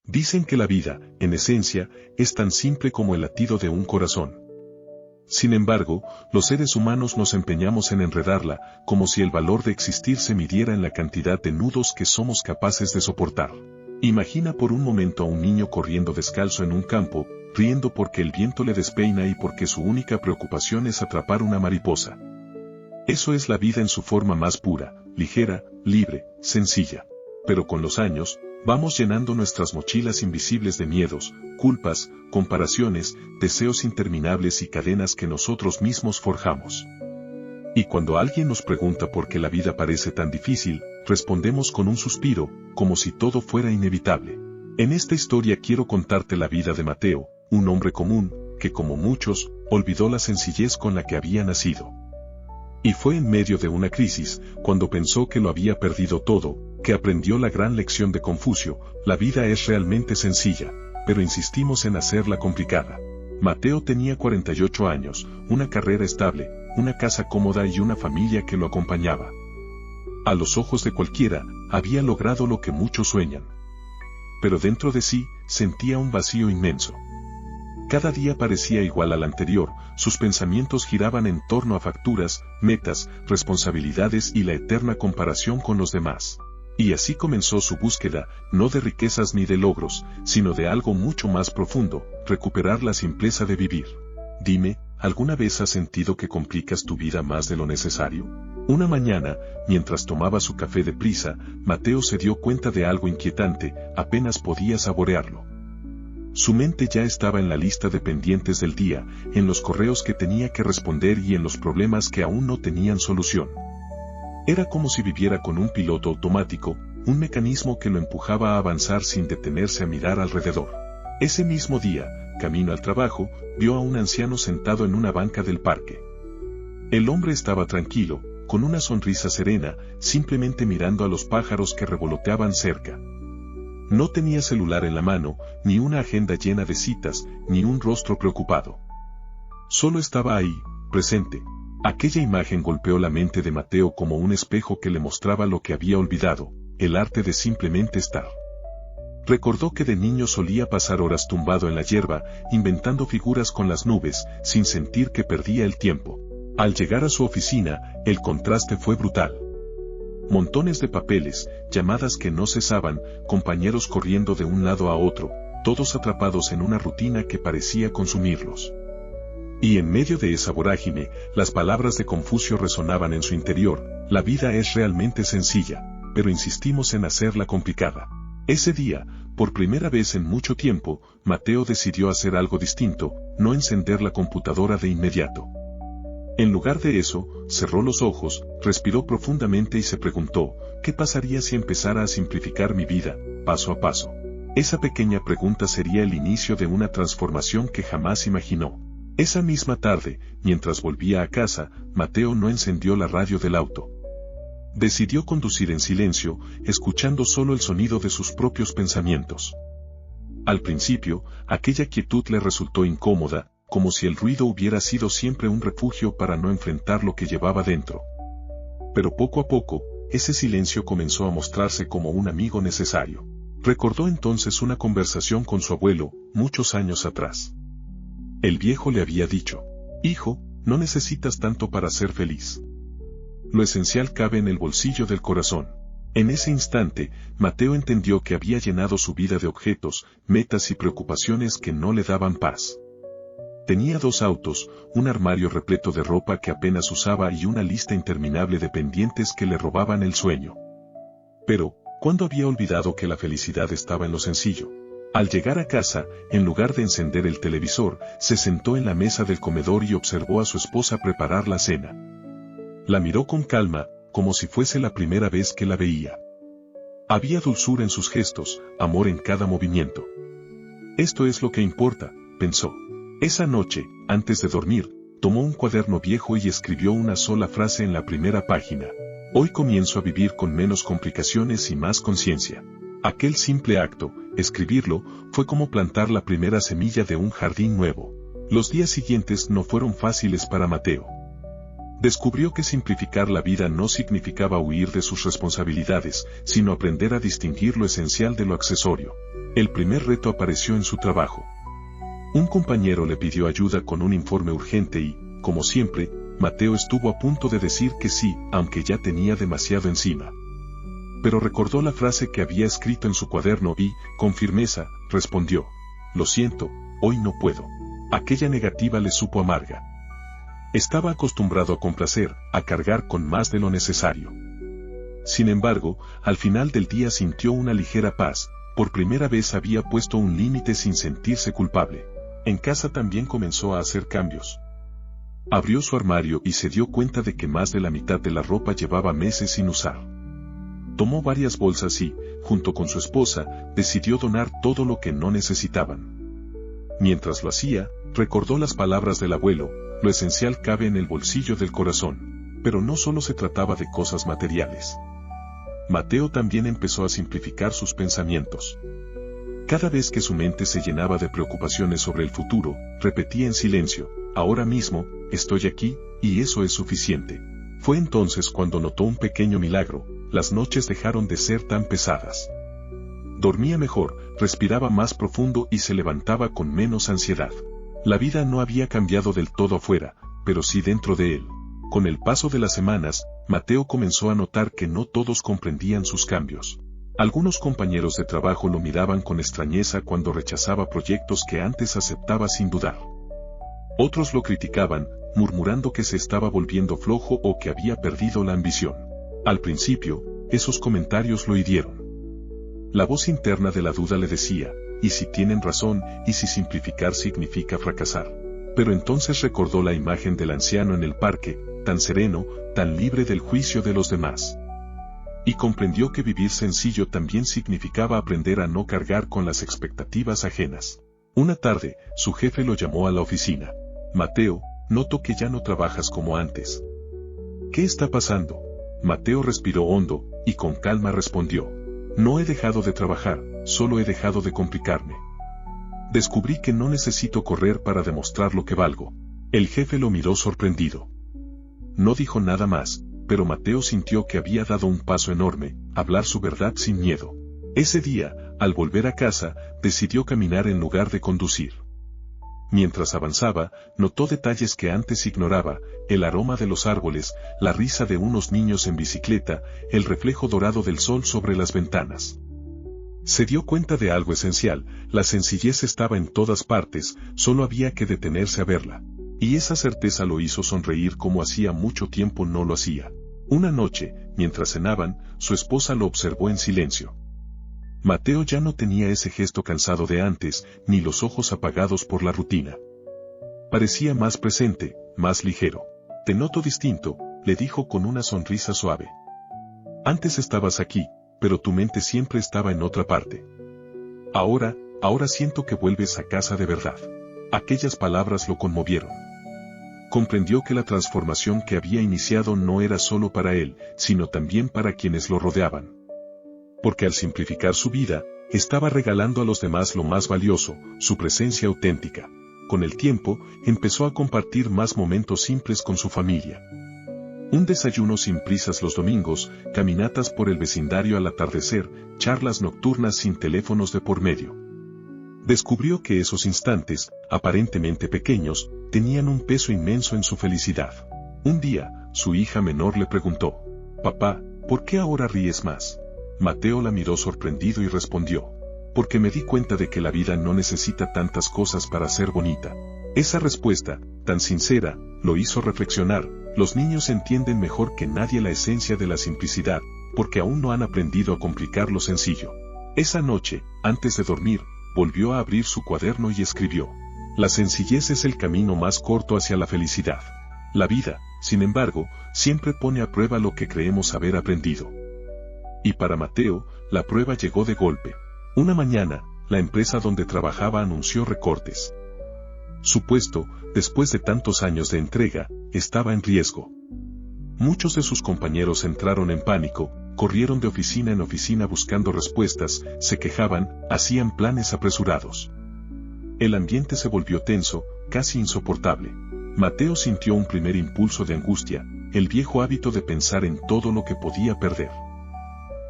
Dicen que la vida, en esencia, es tan simple como el latido de un corazón. Sin embargo, los seres humanos nos empeñamos en enredarla, como si el valor de existir se midiera en la cantidad de nudos que somos capaces de soportar. Imagina por un momento a un niño corriendo descalzo en un campo, riendo porque el viento le despeina y porque su única preocupación es atrapar una mariposa. Eso es la vida en su forma más pura, ligera, libre, sencilla. Pero con los años, vamos llenando nuestras mochilas invisibles de miedos, culpas, comparaciones, deseos interminables y cadenas que nosotros mismos forjamos. Y cuando alguien nos pregunta por qué la vida parece tan difícil, respondemos con un suspiro, como si todo fuera inevitable. En esta historia quiero contarte la vida de Mateo, un hombre común, que como muchos, olvidó la sencillez con la que había nacido. Y fue en medio de una crisis, cuando pensó que lo había perdido todo, que aprendió la gran lección de Confucio: la vida es realmente sencilla, pero insistimos en hacerla complicada. Mateo tenía 48 años, una carrera estable, una casa cómoda y una familia que lo acompañaba. A los ojos de cualquiera, había logrado lo que muchos sueñan. Pero dentro de sí, sentía un vacío inmenso. Cada día parecía igual al anterior, sus pensamientos giraban en torno a facturas, metas, responsabilidades y la eterna comparación con los demás. Y así comenzó su búsqueda, no de riquezas ni de logros, sino de algo mucho más profundo: recuperar la simpleza de vivir. Dime, ¿alguna vez has sentido que complicas tu vida más de lo necesario? Una mañana, mientras tomaba su café deprisa, Mateo se dio cuenta de algo inquietante, apenas podía saborearlo. Su mente ya estaba en la lista de pendientes del día, en los correos que tenía que responder y en los problemas que aún no tenían solución. Era como si viviera con un piloto automático, un mecanismo que lo empujaba a avanzar sin detenerse a mirar alrededor. Ese mismo día, camino al trabajo, vio a un anciano sentado en una banca del parque. El hombre estaba tranquilo, con una sonrisa serena, simplemente mirando a los pájaros que revoloteaban cerca. No tenía celular en la mano, ni una agenda llena de citas, ni un rostro preocupado. Solo estaba ahí, presente. Aquella imagen golpeó la mente de Mateo como un espejo que le mostraba lo que había olvidado: el arte de simplemente estar. Recordó que de niño solía pasar horas tumbado en la hierba, inventando figuras con las nubes, sin sentir que perdía el tiempo. Al llegar a su oficina, el contraste fue brutal. Montones de papeles, llamadas que no cesaban, compañeros corriendo de un lado a otro, todos atrapados en una rutina que parecía consumirlos. Y en medio de esa vorágine, las palabras de Confucio resonaban en su interior: la vida es realmente sencilla, pero insistimos en hacerla complicada. Ese día, por primera vez en mucho tiempo, Mateo decidió hacer algo distinto: no encender la computadora de inmediato. En lugar de eso, cerró los ojos, respiró profundamente y se preguntó: ¿qué pasaría si empezara a simplificar mi vida, paso a paso? Esa pequeña pregunta sería el inicio de una transformación que jamás imaginó. Esa misma tarde, mientras volvía a casa, Mateo no encendió la radio del auto. Decidió conducir en silencio, escuchando solo el sonido de sus propios pensamientos. Al principio, aquella quietud le resultó incómoda, como si el ruido hubiera sido siempre un refugio para no enfrentar lo que llevaba dentro. Pero poco a poco, ese silencio comenzó a mostrarse como un amigo necesario. Recordó entonces una conversación con su abuelo, muchos años atrás. El viejo le había dicho: hijo, no necesitas tanto para ser feliz. Lo esencial cabe en el bolsillo del corazón. En ese instante, Mateo entendió que había llenado su vida de objetos, metas y preocupaciones que no le daban paz. Tenía 2 autos, un armario repleto de ropa que apenas usaba y una lista interminable de pendientes que le robaban el sueño. Pero, ¿cuándo había olvidado que la felicidad estaba en lo sencillo? Al llegar a casa, en lugar de encender el televisor, se sentó en la mesa del comedor y observó a su esposa preparar la cena. La miró con calma, como si fuese la primera vez que la veía. Había dulzura en sus gestos, amor en cada movimiento. Esto es lo que importa, pensó. Esa noche, antes de dormir, tomó un cuaderno viejo y escribió una sola frase en la primera página: hoy comienzo a vivir con menos complicaciones y más conciencia. Aquel simple acto, escribirlo, fue como plantar la primera semilla de un jardín nuevo. Los días siguientes no fueron fáciles para Mateo. Descubrió que simplificar la vida no significaba huir de sus responsabilidades, sino aprender a distinguir lo esencial de lo accesorio. El primer reto apareció en su trabajo. Un compañero le pidió ayuda con un informe urgente y, como siempre, Mateo estuvo a punto de decir que sí, aunque ya tenía demasiado encima. Pero recordó la frase que había escrito en su cuaderno y, con firmeza, respondió: «Lo siento, hoy no puedo». Aquella negativa le supo amarga. Estaba acostumbrado a complacer, a cargar con más de lo necesario. Sin embargo, al final del día sintió una ligera paz. Por primera vez había puesto un límite sin sentirse culpable. En casa también comenzó a hacer cambios. Abrió su armario y se dio cuenta de que más de la mitad de la ropa llevaba meses sin usar. Tomó varias bolsas y, junto con su esposa, decidió donar todo lo que no necesitaban. Mientras lo hacía, recordó las palabras del abuelo: lo esencial cabe en el bolsillo del corazón. Pero no solo se trataba de cosas materiales. Mateo también empezó a simplificar sus pensamientos. Cada vez que su mente se llenaba de preocupaciones sobre el futuro, repetía en silencio: ahora mismo, estoy aquí, y eso es suficiente. Fue entonces cuando notó un pequeño milagro: las noches dejaron de ser tan pesadas. Dormía mejor, respiraba más profundo y se levantaba con menos ansiedad. La vida no había cambiado del todo afuera, pero sí dentro de él. Con el paso de las semanas, Mateo comenzó a notar que no todos comprendían sus cambios. Algunos compañeros de trabajo lo miraban con extrañeza cuando rechazaba proyectos que antes aceptaba sin dudar. Otros lo criticaban, murmurando que se estaba volviendo flojo o que había perdido la ambición. Al principio, esos comentarios lo hirieron. La voz interna de la duda le decía: ¿y si tienen razón? ¿Y si simplificar significa fracasar? Pero entonces recordó la imagen del anciano en el parque, tan sereno, tan libre del juicio de los demás. Y comprendió que vivir sencillo también significaba aprender a no cargar con las expectativas ajenas. Una tarde, su jefe lo llamó a la oficina. «Mateo, noto que ya no trabajas como antes. ¿Qué está pasando?» Mateo respiró hondo, y con calma respondió: «No he dejado de trabajar, solo he dejado de complicarme. Descubrí que no necesito correr para demostrar lo que valgo». El jefe lo miró sorprendido. No dijo nada más, pero Mateo sintió que había dado un paso enorme: hablar su verdad sin miedo. Ese día, al volver a casa, decidió caminar en lugar de conducir. Mientras avanzaba, notó detalles que antes ignoraba: el aroma de los árboles, la risa de unos niños en bicicleta, el reflejo dorado del sol sobre las ventanas. Se dio cuenta de algo esencial: la sencillez estaba en todas partes, solo había que detenerse a verla. Y esa certeza lo hizo sonreír como hacía mucho tiempo no lo hacía. Una noche, mientras cenaban, su esposa lo observó en silencio. Mateo ya no tenía ese gesto cansado de antes, ni los ojos apagados por la rutina. Parecía más presente, más ligero. «Te noto distinto», le dijo con una sonrisa suave. «Antes estabas aquí, pero tu mente siempre estaba en otra parte. Ahora siento que vuelves a casa de verdad». Aquellas palabras lo conmovieron. Comprendió que la transformación que había iniciado no era solo para él, sino también para quienes lo rodeaban. Porque al simplificar su vida, estaba regalando a los demás lo más valioso: su presencia auténtica. Con el tiempo, empezó a compartir más momentos simples con su familia. Un desayuno sin prisas los domingos, caminatas por el vecindario al atardecer, charlas nocturnas sin teléfonos de por medio. Descubrió que esos instantes, aparentemente pequeños, tenían un peso inmenso en su felicidad. Un día, su hija menor le preguntó: «Papá, ¿por qué ahora ríes más?». Mateo la miró sorprendido y respondió: «Porque me di cuenta de que la vida no necesita tantas cosas para ser bonita». Esa respuesta, tan sincera, lo hizo reflexionar. Los niños entienden mejor que nadie la esencia de la simplicidad, porque aún no han aprendido a complicar lo sencillo. Esa noche, antes de dormir, volvió a abrir su cuaderno y escribió: «La sencillez es el camino más corto hacia la felicidad». La vida, sin embargo, siempre pone a prueba lo que creemos haber aprendido. Y para Mateo, la prueba llegó de golpe. Una mañana, la empresa donde trabajaba anunció recortes. Su puesto, después de tantos años de entrega, estaba en riesgo. Muchos de sus compañeros entraron en pánico, corrieron de oficina en oficina buscando respuestas, se quejaban, hacían planes apresurados. El ambiente se volvió tenso, casi insoportable. Mateo sintió un primer impulso de angustia, el viejo hábito de pensar en todo lo que podía perder.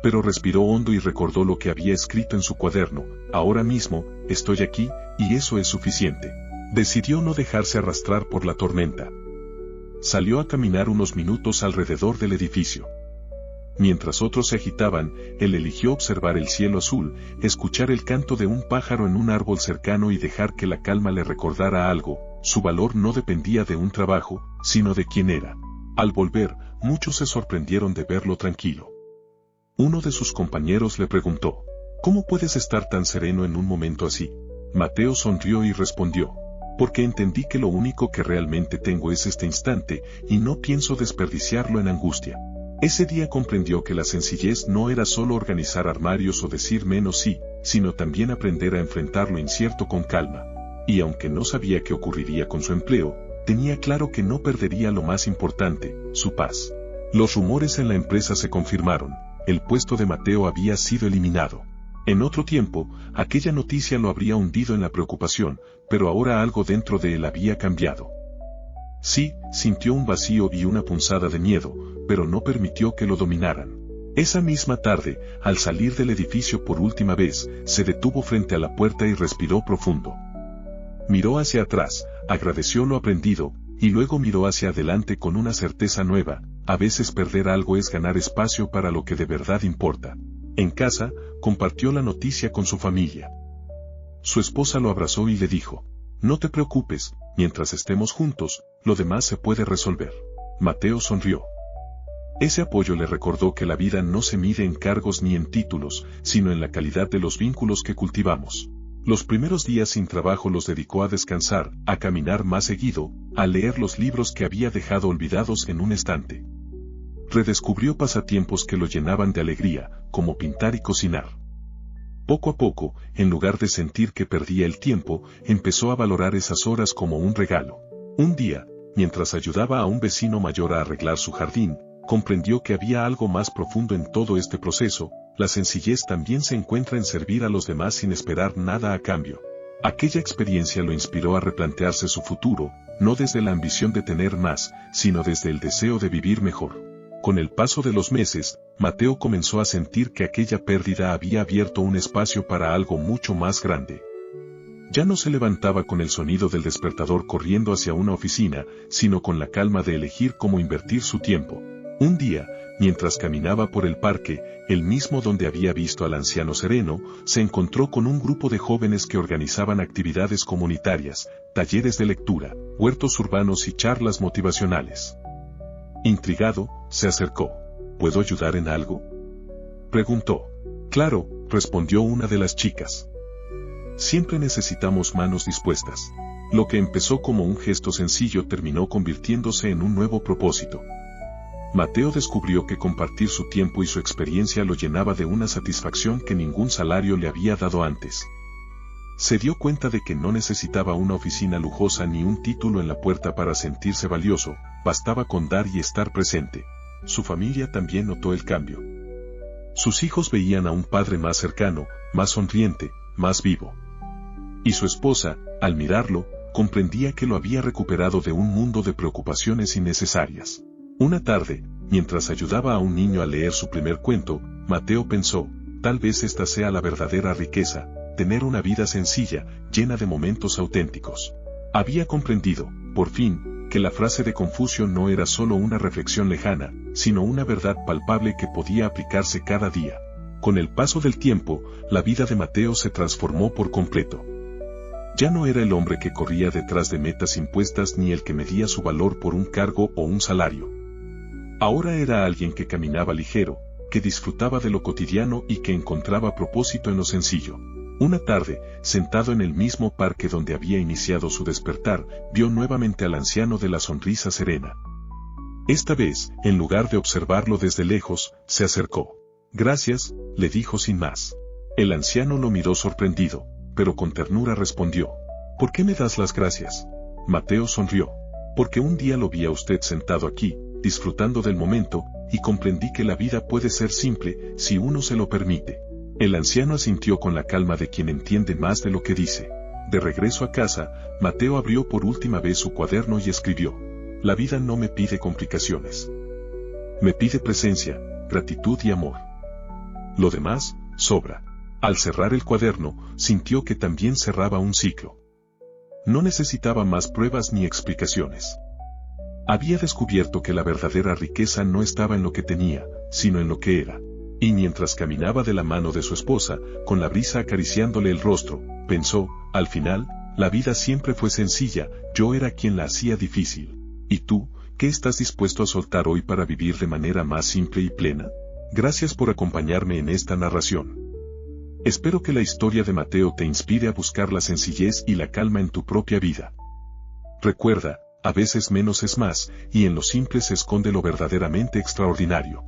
Pero respiró hondo y recordó lo que había escrito en su cuaderno: ahora mismo, estoy aquí, y eso es suficiente. Decidió no dejarse arrastrar por la tormenta. Salió a caminar unos minutos alrededor del edificio. Mientras otros se agitaban, él eligió observar el cielo azul, escuchar el canto de un pájaro en un árbol cercano y dejar que la calma le recordara algo: su valor no dependía de un trabajo, sino de quién era. Al volver, muchos se sorprendieron de verlo tranquilo. Uno de sus compañeros le preguntó: ¿cómo puedes estar tan sereno en un momento así? Mateo sonrió y respondió: porque entendí que lo único que realmente tengo es este instante, y no pienso desperdiciarlo en angustia. Ese día comprendió que la sencillez no era solo organizar armarios o decir menos sí, sino también aprender a enfrentar lo incierto con calma. Y aunque no sabía qué ocurriría con su empleo, tenía claro que no perdería lo más importante: su paz. Los rumores en la empresa se confirmaron: el puesto de Mateo había sido eliminado. En otro tiempo, aquella noticia lo habría hundido en la preocupación, pero ahora algo dentro de él había cambiado. Sí, sintió un vacío y una punzada de miedo, pero no permitió que lo dominaran. Esa misma tarde, al salir del edificio por última vez, se detuvo frente a la puerta y respiró profundo. Miró hacia atrás, agradeció lo aprendido, y luego miró hacia adelante con una certeza nueva: a veces perder algo es ganar espacio para lo que de verdad importa. En casa, compartió la noticia con su familia. Su esposa lo abrazó y le dijo: no te preocupes, mientras estemos juntos, lo demás se puede resolver. Mateo sonrió. Ese apoyo le recordó que la vida no se mide en cargos ni en títulos, sino en la calidad de los vínculos que cultivamos. Los primeros días sin trabajo los dedicó a descansar, a caminar más seguido, a leer los libros que había dejado olvidados en un estante. Redescubrió pasatiempos que lo llenaban de alegría, como pintar y cocinar. Poco a poco, en lugar de sentir que perdía el tiempo, empezó a valorar esas horas como un regalo. Un día, mientras ayudaba a un vecino mayor a arreglar su jardín, comprendió que había algo más profundo en todo este proceso: la sencillez también se encuentra en servir a los demás sin esperar nada a cambio. Aquella experiencia lo inspiró a replantearse su futuro, no desde la ambición de tener más, sino desde el deseo de vivir mejor. Con el paso de los meses, Mateo comenzó a sentir que aquella pérdida había abierto un espacio para algo mucho más grande. Ya no se levantaba con el sonido del despertador corriendo hacia una oficina, sino con la calma de elegir cómo invertir su tiempo. Un día, mientras caminaba por el parque, el mismo donde había visto al anciano sereno, se encontró con un grupo de jóvenes que organizaban actividades comunitarias, talleres de lectura, huertos urbanos y charlas motivacionales. Intrigado, se acercó. ¿Puedo ayudar en algo?, preguntó. Claro, respondió una de las chicas. Siempre necesitamos manos dispuestas. Lo que empezó como un gesto sencillo terminó convirtiéndose en un nuevo propósito. Mateo descubrió que compartir su tiempo y su experiencia lo llenaba de una satisfacción que ningún salario le había dado antes. Se dio cuenta de que no necesitaba una oficina lujosa ni un título en la puerta para sentirse valioso, bastaba con dar y estar presente. Su familia también notó el cambio. Sus hijos veían a un padre más cercano, más sonriente, más vivo. Y su esposa, al mirarlo, comprendía que lo había recuperado de un mundo de preocupaciones innecesarias. Una tarde, mientras ayudaba a un niño a leer su primer cuento, Mateo pensó: tal vez esta sea la verdadera riqueza, tener una vida sencilla, llena de momentos auténticos. Había comprendido, por fin, que la frase de Confucio no era solo una reflexión lejana, sino una verdad palpable que podía aplicarse cada día. Con el paso del tiempo, la vida de Mateo se transformó por completo. Ya no era el hombre que corría detrás de metas impuestas ni el que medía su valor por un cargo o un salario. Ahora era alguien que caminaba ligero, que disfrutaba de lo cotidiano y que encontraba propósito en lo sencillo. Una tarde, sentado en el mismo parque donde había iniciado su despertar, vio nuevamente al anciano de la sonrisa serena. Esta vez, en lugar de observarlo desde lejos, se acercó. Gracias, le dijo sin más. El anciano lo miró sorprendido, pero con ternura respondió: ¿por qué me das las gracias? Mateo sonrió. Porque un día lo vi a usted sentado aquí, disfrutando del momento, y comprendí que la vida puede ser simple, si uno se lo permite. El anciano asintió con la calma de quien entiende más de lo que dice. De regreso a casa, Mateo abrió por última vez su cuaderno y escribió: La vida no me pide complicaciones. Me pide presencia, gratitud y amor. Lo demás, sobra. Al cerrar el cuaderno, sintió que también cerraba un ciclo. No necesitaba más pruebas ni explicaciones. Había descubierto que la verdadera riqueza no estaba en lo que tenía, sino en lo que era. Y mientras caminaba de la mano de su esposa, con la brisa acariciándole el rostro, pensó: al final, la vida siempre fue sencilla, yo era quien la hacía difícil. ¿Y tú, qué estás dispuesto a soltar hoy para vivir de manera más simple y plena? Gracias por acompañarme en esta narración. Espero que la historia de Mateo te inspire a buscar la sencillez y la calma en tu propia vida. Recuerda, a veces menos es más, y en lo simple se esconde lo verdaderamente extraordinario.